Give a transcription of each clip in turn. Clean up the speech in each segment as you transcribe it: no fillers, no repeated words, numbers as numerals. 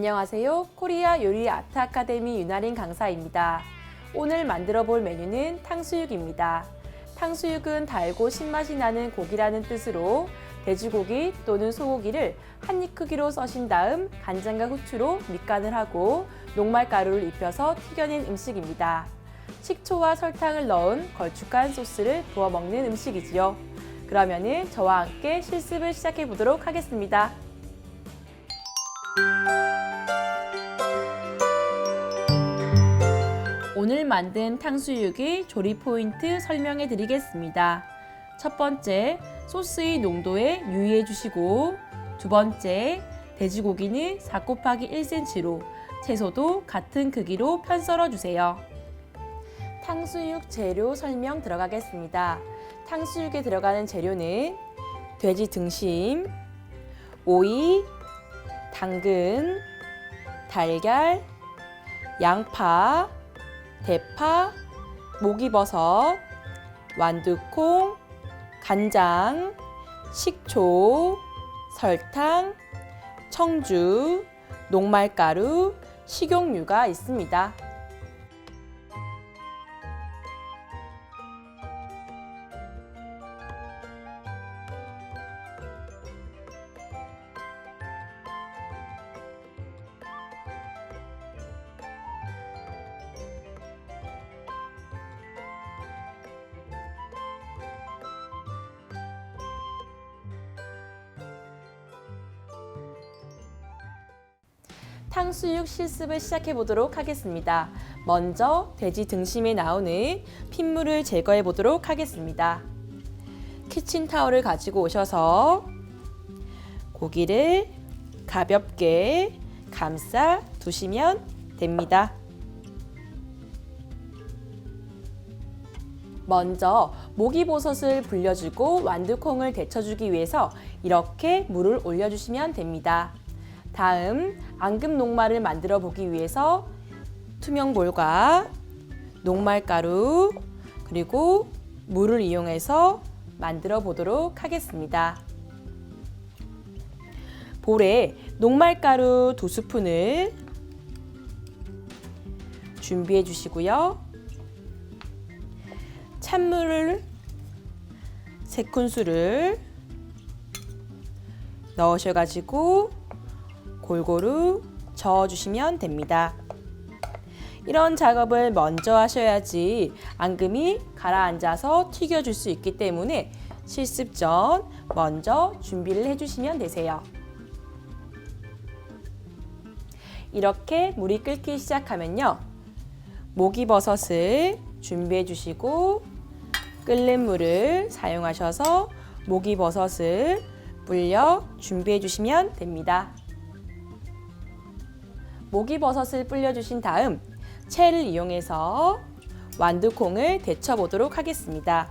안녕하세요. 코리아 요리 아트 아카데미 윤아린 강사입니다. 오늘 만들어 볼 메뉴는 탕수육입니다. 탕수육은 달고 신맛이 나는 고기라는 뜻으로 돼지고기 또는 소고기를 한 입 크기로 써신 다음 간장과 후추로 밑간을 하고 녹말가루를 입혀서 튀겨낸 음식입니다. 식초와 설탕을 넣은 걸쭉한 소스를 부어 먹는 음식이지요. 그러면은 저와 함께 실습을 시작해 보도록 하겠습니다. 오늘 만든 탕수육의 조리 포인트 설명해 드리겠습니다. 첫 번째, 소스의 농도에 유의해 주시고, 두 번째, 돼지고기는 4×1cm로, 채소도 같은 크기로 편 썰어 주세요. 탕수육 재료 설명 들어가겠습니다. 탕수육에 들어가는 재료는 돼지 등심, 오이, 당근, 달걀, 양파, 대파, 목이버섯, 완두콩, 간장, 식초, 설탕, 청주, 녹말가루, 식용유가 있습니다. 탕수육 실습을 시작해 보도록 하겠습니다. 먼저 돼지 등심에 나오는 핏물을 제거해 보도록 하겠습니다. 키친타올을 가지고 오셔서 고기를 가볍게 감싸 두시면 됩니다. 먼저 목이버섯을 불려주고 완두콩을 데쳐주기 위해서 이렇게 물을 올려주시면 됩니다. 다음 앙금 녹말을 만들어 보기 위해서 투명볼과 녹말가루 그리고 물을 이용해서 만들어 보도록 하겠습니다. 볼에 녹말가루 2스푼을 준비해 주시고요. 찬물을 3큰술을 넣으셔가지고 골고루 저어주시면 됩니다. 이런 작업을 먼저 하셔야지 앙금이 가라앉아서 튀겨줄 수 있기 때문에 실습 전 먼저 준비를 해주시면 되세요. 이렇게 물이 끓기 시작하면요. 목이버섯을 준비해 주시고 끓는 물을 사용하셔서 목이버섯을 불려 준비해 주시면 됩니다. 목이버섯을 불려주신 다음 채를 이용해서 완두콩을 데쳐 보도록 하겠습니다.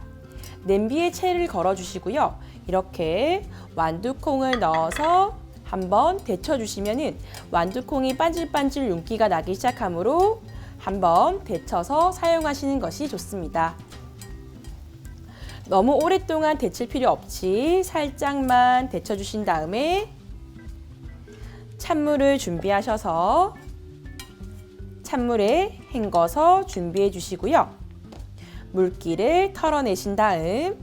냄비에 채를 걸어 주시고요. 이렇게 완두콩을 넣어서 한번 데쳐 주시면은 완두콩이 반질반질 윤기가 나기 시작하므로 한번 데쳐서 사용하시는 것이 좋습니다. 너무 오랫동안 데칠 필요 없이 살짝만 데쳐 주신 다음에 찬물을 준비하셔서 찬물에 헹궈서 준비해 주시고요. 물기를 털어내신 다음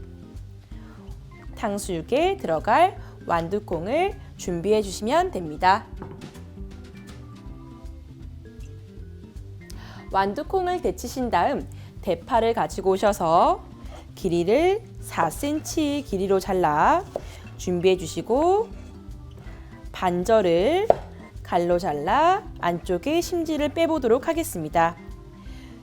탕수육에 들어갈 완두콩을 준비해 주시면 됩니다. 완두콩을 데치신 다음 대파를 가지고 오셔서 길이를 4cm 길이로 잘라 준비해 주시고 반절을 갈로 잘라 안쪽에 심지를 빼보도록 하겠습니다.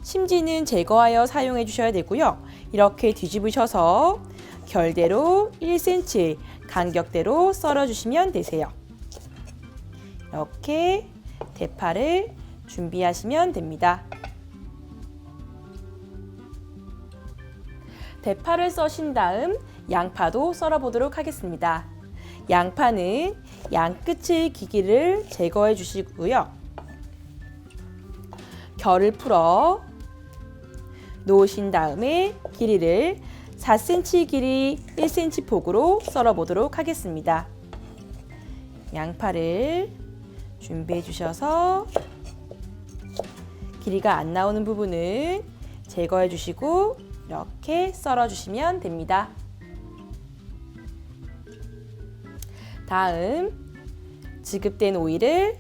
심지는 제거하여 사용해 주셔야 되고요. 이렇게 뒤집으셔서 결대로 1cm 간격대로 썰어 주시면 되세요. 이렇게 대파를 준비하시면 됩니다. 대파를 써신 다음 양파도 썰어 보도록 하겠습니다. 양파는 양끝의 기기를 제거해 주시고요. 결을 풀어 놓으신 다음에 길이를 4cm 길이 1cm 폭으로 썰어 보도록 하겠습니다. 양파를 준비해 주셔서 길이가 안 나오는 부분은 제거해 주시고 이렇게 썰어 주시면 됩니다. 다음 지급된 오이를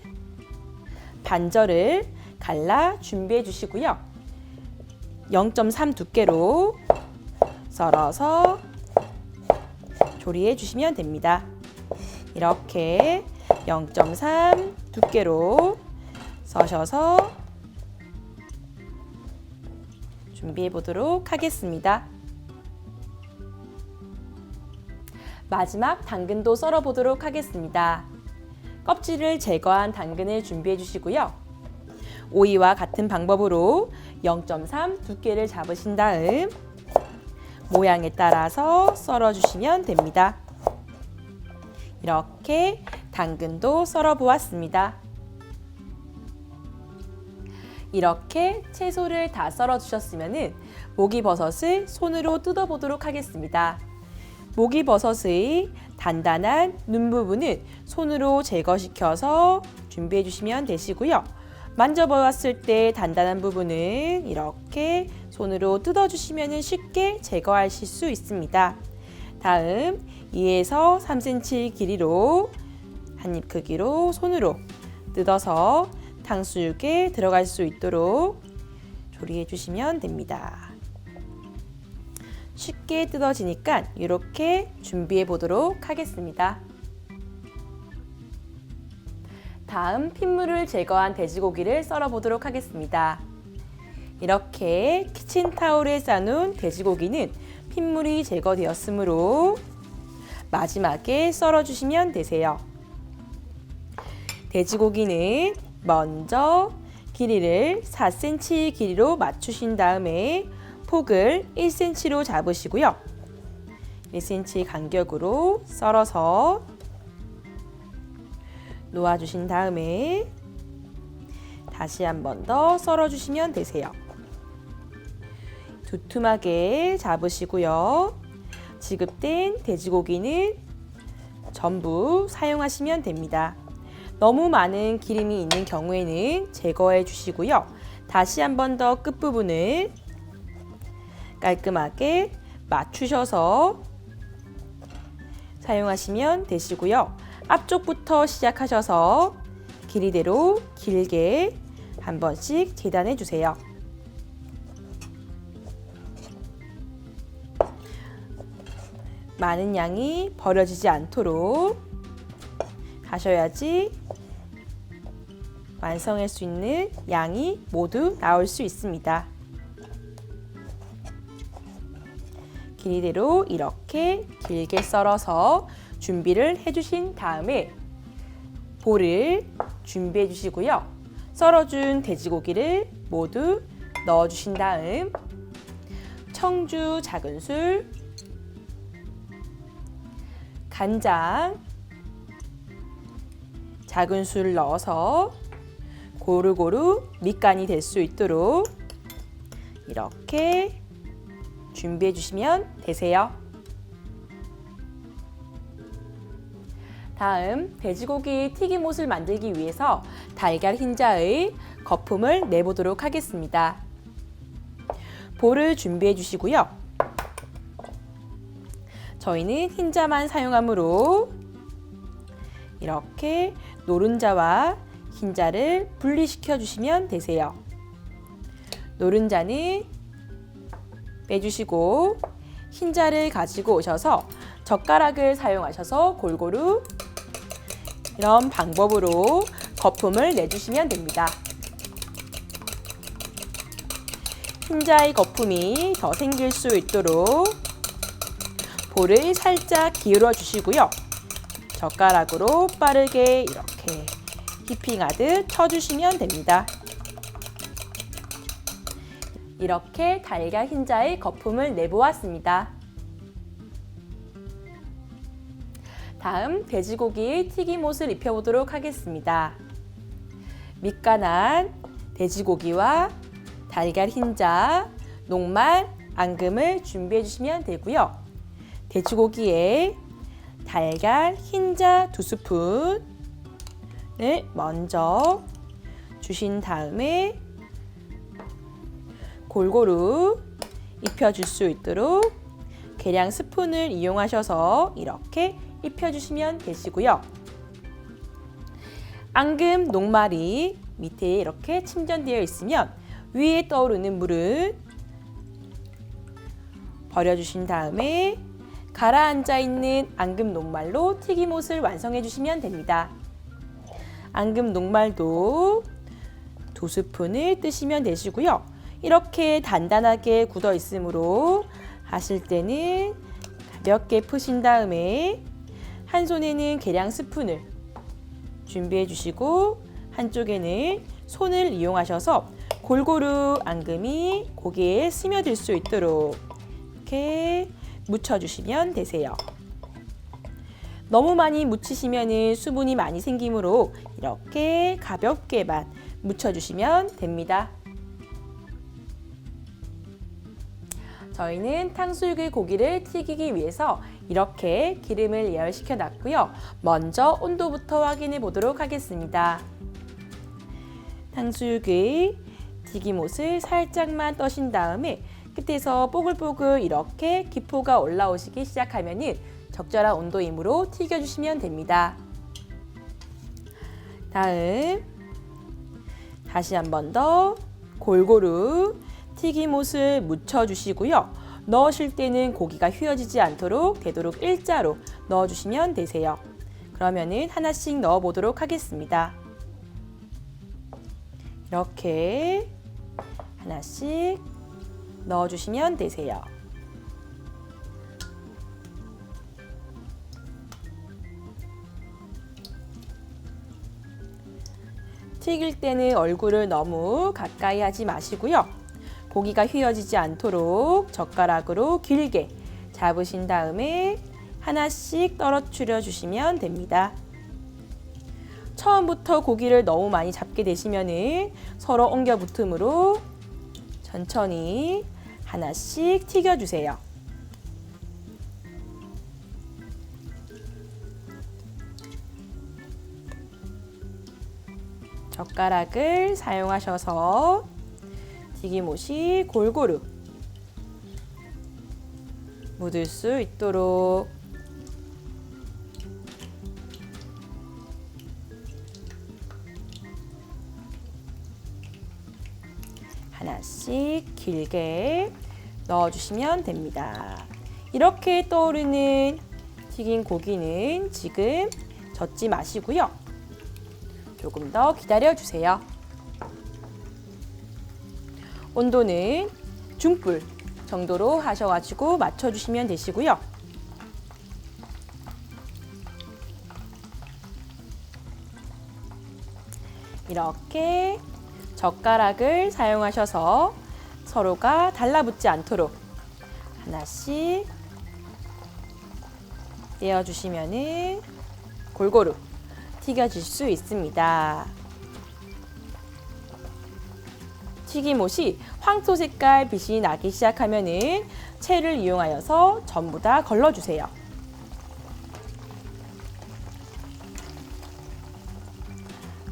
반절을 갈라 준비해 주시고요. 0.3 두께로 썰어서 조리해 주시면 됩니다. 이렇게 0.3 두께로 써셔서 준비해 보도록 하겠습니다. 마지막 당근도 썰어 보도록 하겠습니다. 껍질을 제거한 당근을 준비해 주시고요. 오이와 같은 방법으로 0.3 두께를 잡으신 다음 모양에 따라서 썰어 주시면 됩니다. 이렇게 당근도 썰어 보았습니다. 이렇게 채소를 다 썰어 주셨으면 목이버섯을 손으로 뜯어 보도록 하겠습니다. 목이버섯의 단단한 눈 부분은 손으로 제거시켜서 준비해 주시면 되시고요. 만져보았을 때 단단한 부분은 이렇게 손으로 뜯어주시면 쉽게 제거하실 수 있습니다. 다음 2에서 3cm 길이로 한입 크기로 손으로 뜯어서 탕수육에 들어갈 수 있도록 조리해 주시면 됩니다. 쉽게 뜯어지니까 이렇게 준비해 보도록 하겠습니다. 다음 핏물을 제거한 돼지고기를 썰어 보도록 하겠습니다. 이렇게 키친타올에 싸놓은 돼지고기는 핏물이 제거되었으므로 마지막에 썰어 주시면 되세요. 돼지고기는 먼저 길이를 4cm 길이로 맞추신 다음에 폭을 1cm로 잡으시고요. 1cm 간격으로 썰어서 놓아주신 다음에 다시 한 번 더 썰어주시면 되세요. 두툼하게 잡으시고요. 지급된 돼지고기는 전부 사용하시면 됩니다. 너무 많은 기름이 있는 경우에는 제거해 주시고요. 다시 한 번 더 끝부분을 깔끔하게 맞추셔서 사용하시면 되시고요. 앞쪽부터 시작하셔서 길이대로 길게 한 번씩 재단해 주세요. 많은 양이 버려지지 않도록 하셔야지 완성할 수 있는 양이 모두 나올 수 있습니다. 길이대로 이렇게 길게 썰어서 준비를 해주신 다음에 볼을 준비해 주시고요. 썰어준 돼지고기를 모두 넣어주신 다음 청주 작은 술, 간장 작은 술 넣어서 고루고루 밑간이 될 수 있도록 이렇게 준비해 주시면 되세요. 다음 돼지고기 튀김옷을 만들기 위해서 달걀 흰자의 거품을 내보도록 하겠습니다. 볼을 준비해 주시고요. 저희는 흰자만 사용하므로 이렇게 노른자와 흰자를 분리시켜 주시면 되세요. 노른자는 빼주시고 흰자를 가지고 오셔서 젓가락을 사용하셔서 골고루 이런 방법으로 거품을 내주시면 됩니다. 흰자의 거품이 더 생길 수 있도록 볼을 살짝 기울여 주시고요. 젓가락으로 빠르게 이렇게 휘핑하듯 쳐주시면 됩니다. 이렇게 달걀 흰자의 거품을 내보았습니다. 다음 돼지고기 튀김옷을 입혀보도록 하겠습니다. 밑간한 돼지고기와 달걀 흰자, 녹말, 앙금을 준비해 주시면 되고요. 돼지고기에 달걀 흰자 2스푼, 먼저 주신 다음에 골고루 입혀줄 수 있도록 계량 스푼을 이용하셔서 이렇게 입혀주시면 되시고요. 앙금 녹말이 밑에 이렇게 침전되어 있으면 위에 떠오르는 물은 버려주신 다음에 가라앉아 있는 앙금 녹말로 튀김옷을 완성해 주시면 됩니다. 앙금 녹말도 2스푼을 뜨시면 되시고요. 이렇게 단단하게 굳어 있으므로 하실 때는 가볍게 푸신 다음에 한 손에는 계량 스푼을 준비해 주시고 한쪽에는 손을 이용하셔서 골고루 앙금이 고기에 스며들 수 있도록 이렇게 묻혀주시면 되세요. 너무 많이 묻히시면 수분이 많이 생기므로 이렇게 가볍게만 묻혀주시면 됩니다. 저희는 탕수육의 고기를 튀기기 위해서 이렇게 기름을 예열시켜 놨고요. 먼저 온도부터 확인해 보도록 하겠습니다. 탕수육의 튀김옷을 살짝만 떠신 다음에 끝에서 뽀글뽀글 이렇게 기포가 올라오시기 시작하면 적절한 온도이므로 튀겨주시면 됩니다. 다음 다시 한 번 더 골고루 튀김옷을 묻혀주시고요. 넣으실 때는 고기가 휘어지지 않도록 되도록 일자로 넣어주시면 되세요. 그러면은 하나씩 넣어보도록 하겠습니다. 이렇게 하나씩 넣어주시면 되세요. 튀길 때는 얼굴을 너무 가까이 하지 마시고요. 고기가 휘어지지 않도록 젓가락으로 길게 잡으신 다음에 하나씩 떨어뜨려 주시면 됩니다. 처음부터 고기를 너무 많이 잡게 되시면 서로 엉겨 붙으므로 천천히 하나씩 튀겨주세요. 젓가락을 사용하셔서 튀김옷이 골고루 묻을 수 있도록 하나씩 길게 넣어주시면 됩니다. 이렇게 떠오르는 튀긴 고기는 지금 젓지 마시고요. 조금 더 기다려주세요. 온도는 중불 정도로 하셔가지고 맞춰주시면 되시고요. 이렇게 젓가락을 사용하셔서 서로가 달라붙지 않도록 하나씩 떼어주시면 골고루 튀겨질 수 있습니다. 튀김옷이 황토 색깔 빛이 나기 시작하면 채를 이용하여서 전부 다 걸러주세요.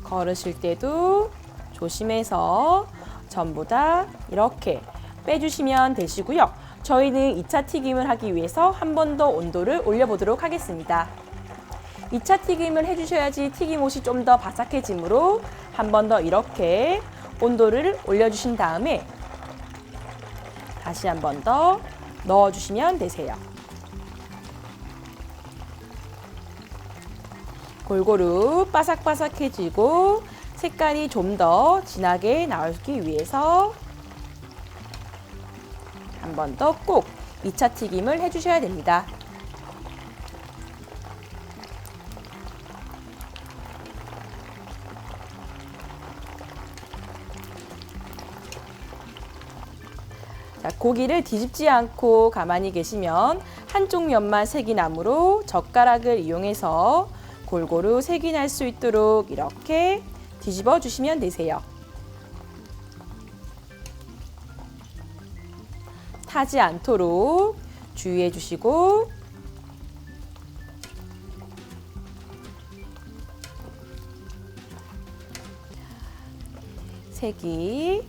걸으실 때도 조심해서 전부 다 이렇게 빼주시면 되시고요. 저희는 2차 튀김을 하기 위해서 한 번 더 온도를 올려보도록 하겠습니다. 2차 튀김을 해주셔야지 튀김옷이 좀 더 바삭해지므로 한 번 더 이렇게 온도를 올려주신 다음에 다시 한 번 더 넣어주시면 되세요. 골고루 바삭바삭해지고 색깔이 좀 더 진하게 나오기 위해서 한 번 더 꼭 2차 튀김을 해주셔야 됩니다. 자, 고기를 뒤집지 않고 가만히 계시면 한쪽 면만 색이 나므로 젓가락을 이용해서 골고루 색이 날 수 있도록 이렇게 뒤집어 주시면 되세요. 타지 않도록 주의해 주시고 색이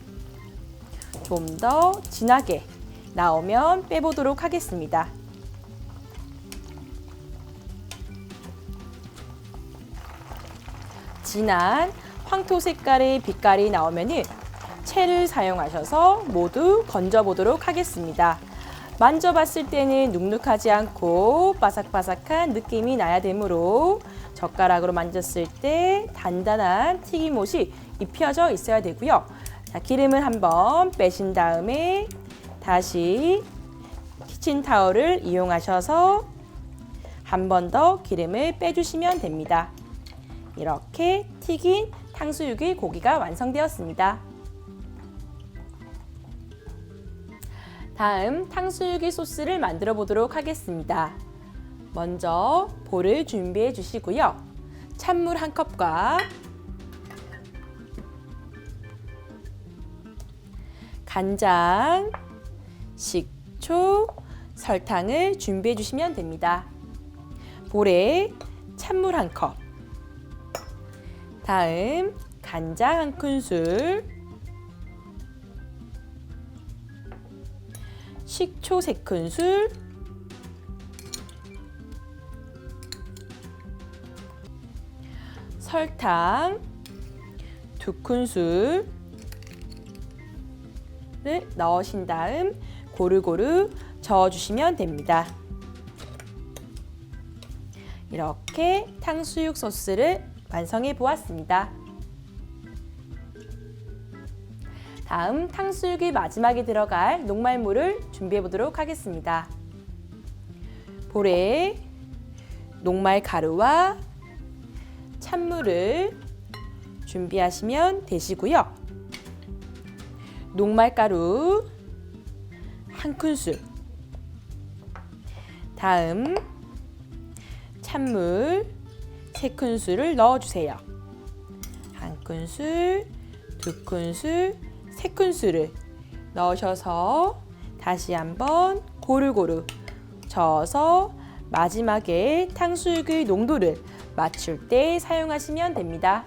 좀 더 진하게 나오면 빼보도록 하겠습니다. 진한 황토 색깔의 빛깔이 나오면은 채를 사용하셔서 모두 건져보도록 하겠습니다. 만져봤을 때는 눅눅하지 않고 바삭바삭한 느낌이 나야 되므로 젓가락으로 만졌을 때 단단한 튀김옷이 입혀져 있어야 되고요. 자, 기름을 한번 빼신 다음에 다시 키친타올을 이용하셔서 한 번 더 기름을 빼주시면 됩니다. 이렇게 튀긴 탕수육의 고기가 완성되었습니다. 다음 탕수육의 소스를 만들어 보도록 하겠습니다. 먼저 볼을 준비해 주시고요. 찬물 1컵과 간장, 식초, 설탕을 준비해 주시면 됩니다. 볼에 찬물 1컵, 다음 간장 1큰술, 식초 3큰술, 설탕 2큰술을 넣으신 다음 고루고루 저어주시면 됩니다. 이렇게 탕수육 소스를 완성해 보았습니다. 다음 탕수육의 마지막에 들어갈 녹말물을 준비해 보도록 하겠습니다. 볼에 녹말 가루와 찬물을 준비하시면 되시고요. 녹말 가루 1큰술, 다음 찬물 3큰술을 넣어주세요. 1큰술, 2큰술, 3큰술을 넣으셔서 다시 한번 고루고루 저어서 마지막에 탕수육의 농도를 맞출 때 사용하시면 됩니다.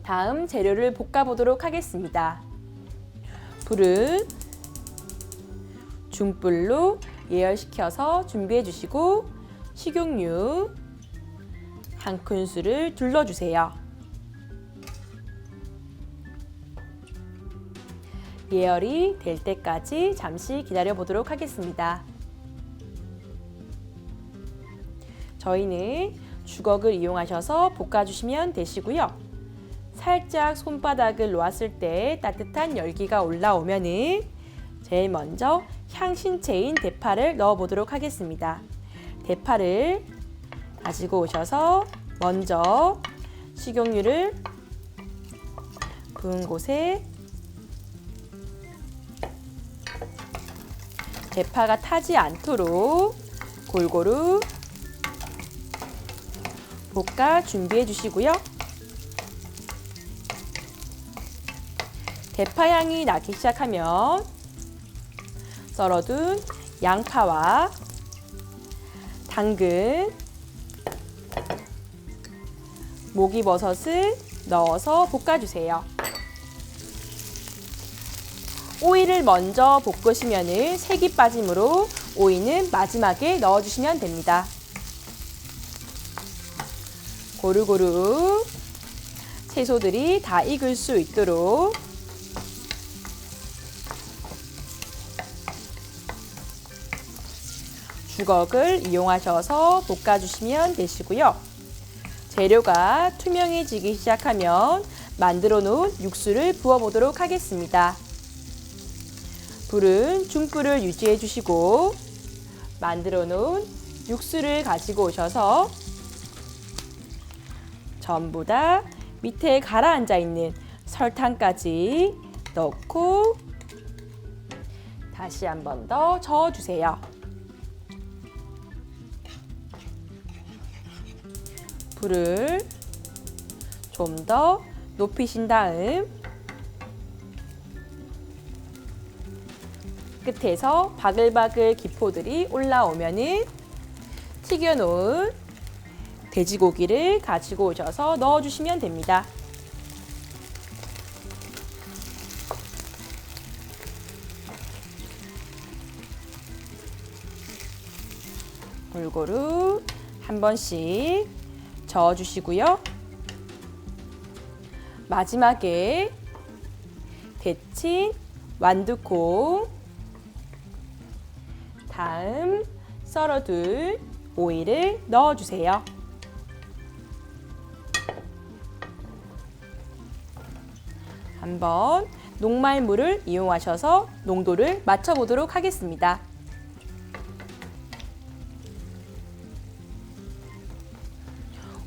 다음 재료를 볶아 보도록 하겠습니다. 불은 중불로 예열시켜서 준비해 주시고 식용유 1큰술을 둘러주세요. 예열이 될 때까지 잠시 기다려 보도록 하겠습니다. 저희는 주걱을 이용하셔서 볶아주시면 되시고요. 살짝 손바닥을 놓았을 때 따뜻한 열기가 올라오면은 제일 먼저 향신채인 대파를 넣어 보도록 하겠습니다. 대파를 가지고 오셔서 먼저 식용유를 부은 곳에 대파가 타지 않도록 골고루 볶아 준비해 주시고요. 대파 향이 나기 시작하면 썰어둔 양파와 당근, 목이버섯을 넣어서 볶아주세요. 오이를 먼저 볶으시면 색이 빠지므로 오이는 마지막에 넣어주시면 됩니다. 고루고루 채소들이 다 익을 수 있도록 주걱을 이용하셔서 볶아주시면 되시고요. 재료가 투명해지기 시작하면 만들어 놓은 육수를 부어보도록 하겠습니다. 불은 중불을 유지해 주시고 만들어 놓은 육수를 가지고 오셔서 전부 다 밑에 가라앉아 있는 설탕까지 넣고 다시 한 번 더 저어주세요. 불을 좀 더 높이신 다음 끝에서 바글바글 기포들이 올라오면은 튀겨놓은 돼지고기를 가지고 오셔서 넣어주시면 됩니다. 골고루 한 번씩 저어주시고요. 마지막에 데친 완두콩, 다음 썰어둔 오이를 넣어주세요. 한번 녹말물을 이용하셔서 농도를 맞춰보도록 하겠습니다.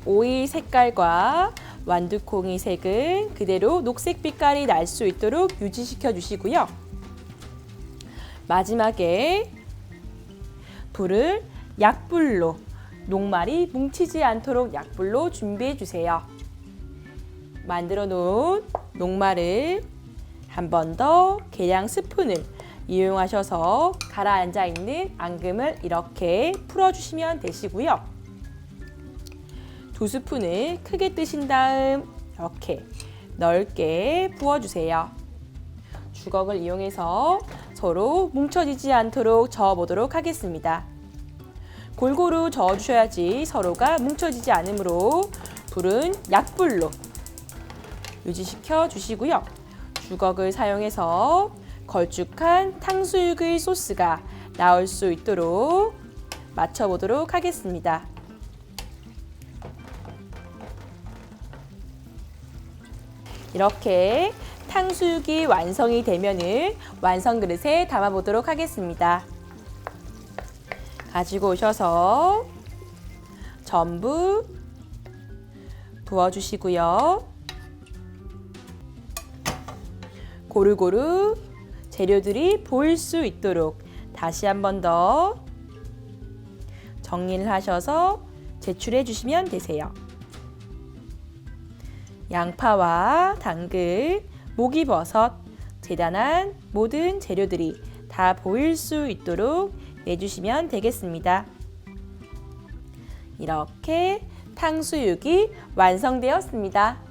오이 색깔과 완두콩이 색은 그대로 녹색 빛깔이 날 수 있도록 유지시켜 주시고요. 마지막에 불을 약불로, 녹말이 뭉치지 않도록 약불로 준비해 주세요. 만들어 놓은 녹말을 한 번 더 계량 스푼을 이용하셔서 가라앉아 있는 앙금을 이렇게 풀어주시면 되시고요. 2스푼을 크게 뜨신 다음 이렇게 넓게 부어주세요. 주걱을 이용해서 서로 뭉쳐지지 않도록 저어보도록 하겠습니다. 골고루 저어주셔야지 서로가 뭉쳐지지 않으므로 불은 약불로 유지시켜 주시고요. 주걱을 사용해서 걸쭉한 탕수육의 소스가 나올 수 있도록 맞춰보도록 하겠습니다. 이렇게 탕수육이 완성이 되면은 완성 그릇에 담아보도록 하겠습니다. 가지고 오셔서 전부 부어주시고요. 고루고루 재료들이 보일 수 있도록 다시 한 번 더 정리를 하셔서 제출해 주시면 되세요. 양파와 당근, 목이버섯, 재단한 모든 재료들이 다 보일 수 있도록 내주시면 되겠습니다. 이렇게 탕수육이 완성되었습니다.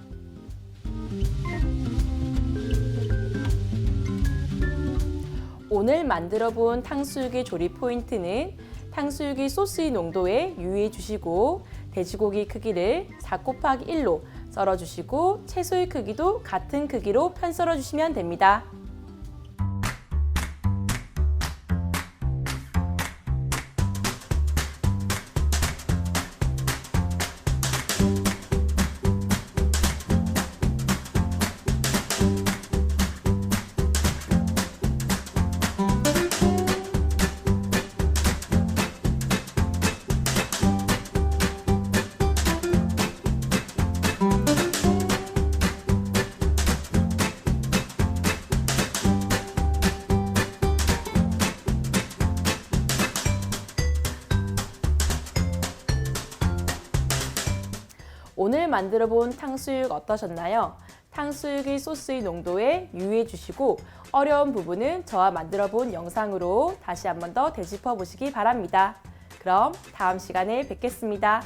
오늘 만들어 본 탕수육의 조리 포인트는 탕수육의 소스의 농도에 유의해 주시고 돼지고기 크기를 4×1로 썰어주시고 채소의 크기도 같은 크기로 편 썰어주시면 됩니다. 오늘 만들어 본 탕수육 어떠셨나요? 탕수육의 소스의 농도에 유의해 주시고 어려운 부분은 저와 만들어 본 영상으로 다시 한 번 더 되짚어 보시기 바랍니다. 그럼 다음 시간에 뵙겠습니다.